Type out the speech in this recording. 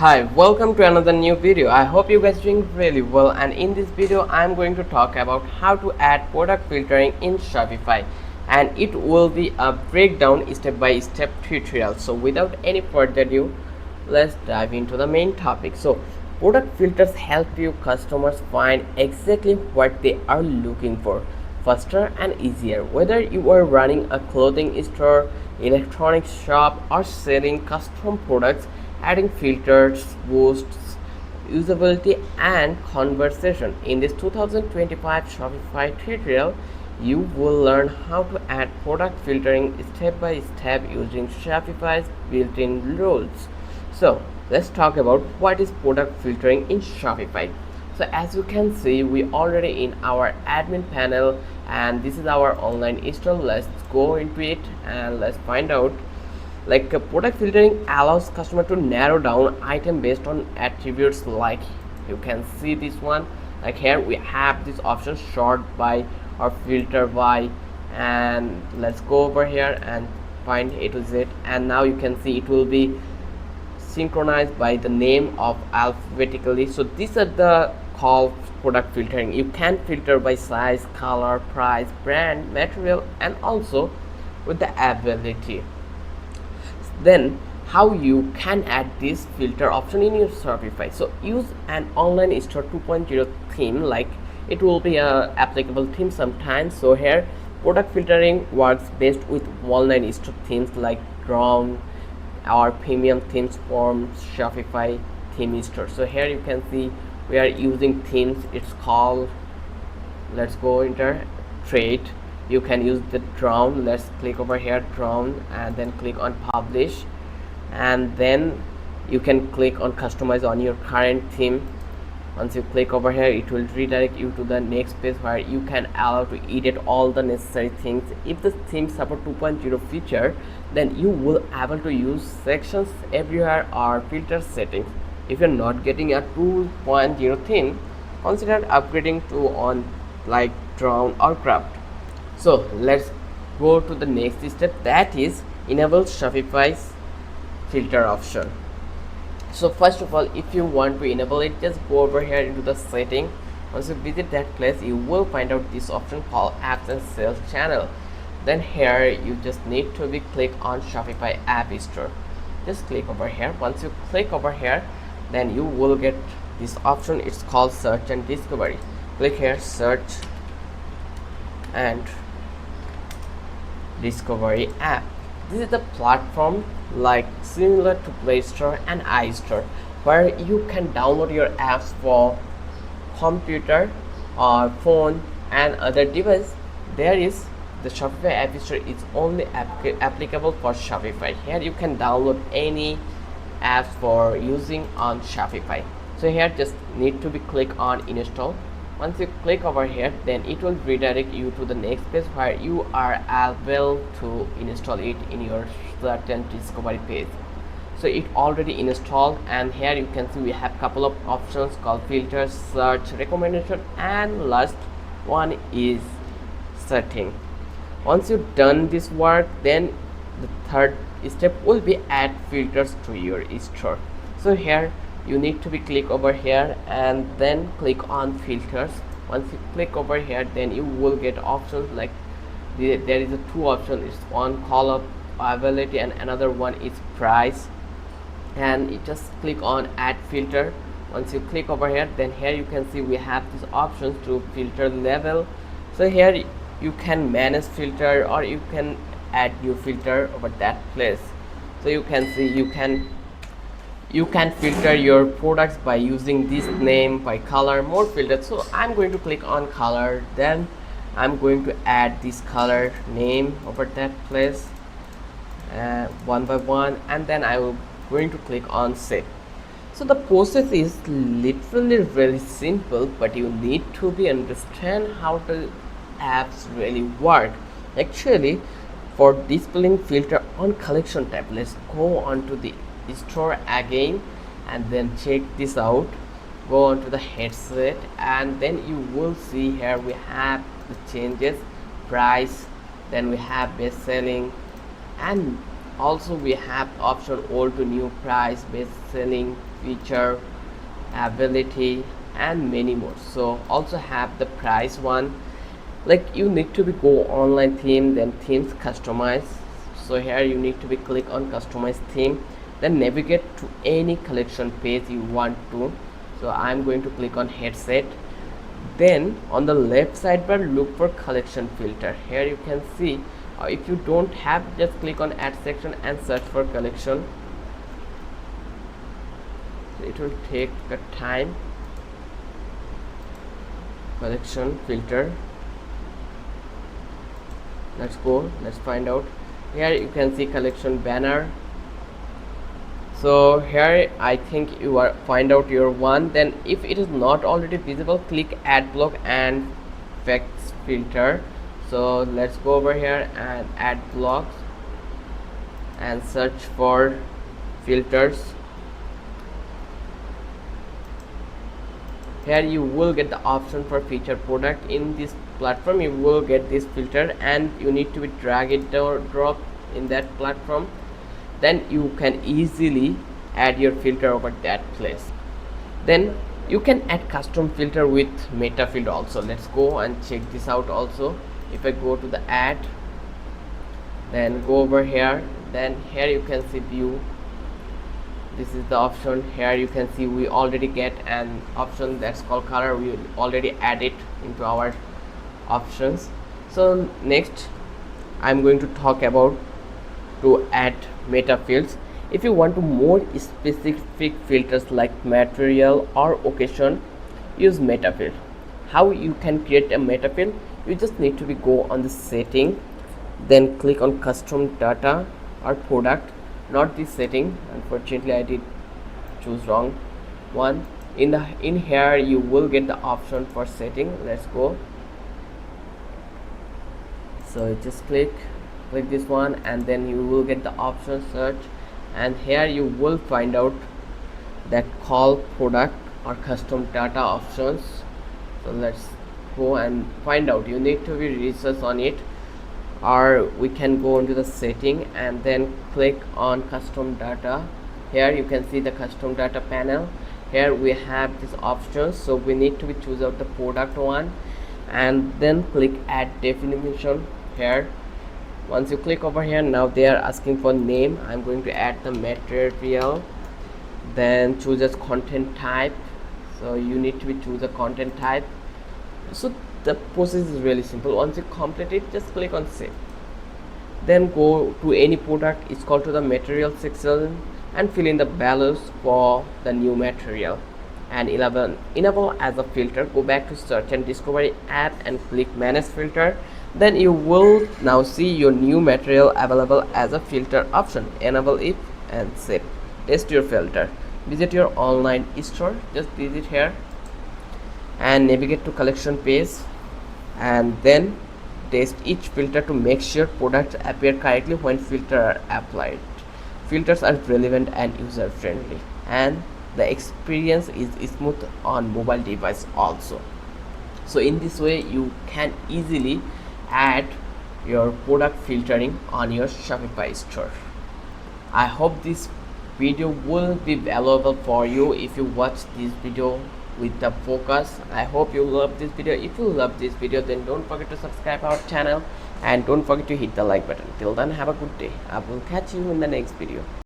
Hi, welcome to another new video. I hope you guys are doing really well, and in this video I'm going to talk about how to add product filtering in Shopify, and it will be a breakdown step by step tutorial. So without any further ado, let's dive into the main topic. So product filters help you customers find exactly what they are looking for faster and easier. Whether you are running a clothing store, electronics shop, or selling custom products, adding filters boosts usability and conversation. In this 2025 Shopify tutorial, you will learn how to add product filtering step by step using Shopify's built-in rules. So let's talk about what is product filtering in Shopify. So as you can see, we already in our admin panel, and this is our online store. Let's go into it and let's find out. Product filtering allows customer to narrow down item based on attributes. Like you can see this one, like here we have this option sort by or filter by, and let's go over here and find A to Z, and now you can see it will be synchronized by the name of alphabetically. So these are the called product filtering. You can filter by size, color, price, brand, material, and also with the ability. Then how you can add this filter option in your Shopify. So use an online store 2.0 theme, like it will be a applicable theme sometimes. So here product filtering works best with online store themes like Drawn or premium themes from Shopify theme store. So here you can see we are using themes. It's called, let's go enter trade. You can use the Drawn. Let's click over here Drawn and then click on publish, and then you can click on customize on your current theme. Once you click over here, it will redirect you to the next page where you can allow to edit all the necessary things. If the theme support 2.0 feature, then you will able to use sections everywhere or filter settings. If you're not getting a 2.0 theme, consider upgrading to on like Drawn or Craft. So let's go to the next step, that is enable Shopify's filter option. So first of all, if you want to enable it, just go over here into the setting. Once you visit that place, you will find out this option called apps and sales channel. Then here you just need to be click on Shopify app store. Just click over here. Once you click over here, then you will get this option. It's called search and discovery. Click here search and discovery app. This is the platform like similar to Play Store and iStore, where you can download your apps for computer or phone and other device. There is the Shopify app store is only applicable for Shopify. Here you can download any apps for using on Shopify. So here just need to be click on install. Once you click over here, then it will redirect you to the next page where you are able to install it in your search and discovery page. So it already installed, and here you can see we have couple of options called filters, search, recommendation, and last one is setting. Once you've done this work, then the third step will be add filters to your store. So here you need to be click over here and then click on filters. Once you click over here, then you will get options like there is a two options. It's one call availability and another one is price, and you just click on add filter. Once you click over here, then here you can see we have these options to filter level. So here you can manage filter or you can add new filter over that place. So you can see you can filter your products by using this name, by color, more filters. So I'm going to click on color, then I'm going to add this color name over that place one by one, and then I will going to click on save. So the process is literally really simple, but you need to be understand how the apps really work. Actually, for displaying filter on collection tab, let's go on to the store again and then check this out. Go on to the headset, and then you will see here we have the changes, price, then we have best selling, and also we have option old to new, price, best selling, feature, ability, and many more. So also have the price one, like you need to be go online theme, then themes customize. So here you need to be click on customize theme, then navigate to any collection page you want to. So I'm going to click on headset. Then on the left sidebar look for collection filter. Here you can see, if you don't have, just click on add section and search for collection. So it will take a time. Collection filter, let's go, let's find out. Here you can see collection banner. So here I think you are find out your one. Then if it is not already visible, click add block and effects filter. So let's go over here and add blocks and search for filters. Here you will get the option for feature product. In this platform you will get this filter, and you need to be drag it or drop in that platform. Then you can easily add your filter over that place. Then you can add custom filter with metafield also. Let's go and check this out also. If I go to the add, then go over here, then here you can see view. This is the option. Here you can see we already get an option that's called color. We already add it into our options. So next I'm going to talk about to add metafields. If you want to more specific filters like material or occasion, use metafield. How you can create a metafield? You just need to be go on the setting, then click on custom data or product, not this setting. Unfortunately I did choose wrong one. In here you will get the option for setting. Let's go. So just click this one, and then you will get the option search, and here you will find out that call product or custom data options. So let's go and find out. You need to be research on it, or we can go into the setting and then click on custom data. Here you can see the custom data panel. Here we have these options, so we need to be choose out the product one, and then click add definition. Here once you click over here, now they are asking for name. I'm going to add the material, then choose as content type. So you need to be choose a content type. So the process is really simple. Once you complete it, just click on save, then go to any product, it's called to the material section, and fill in the values for the new material, and enable as a filter. Go back to search and discovery app and click manage filter. Then you will now see your new material available as a filter option. Enable it and save. Test your filter. Visit your online store. Just visit here and navigate to collection page, and then test each filter to make sure products appear correctly when filters are applied. Filters are relevant and user friendly, and the experience is smooth on mobile device also. So in this way you can easily add your product filtering on your Shopify store. I hope this video will be valuable for you if you watch this video with the focus. I hope you love this video. If you love this video, then don't forget to subscribe our channel and don't forget to hit the like button. Till then, have a good day. I will catch you in the next video.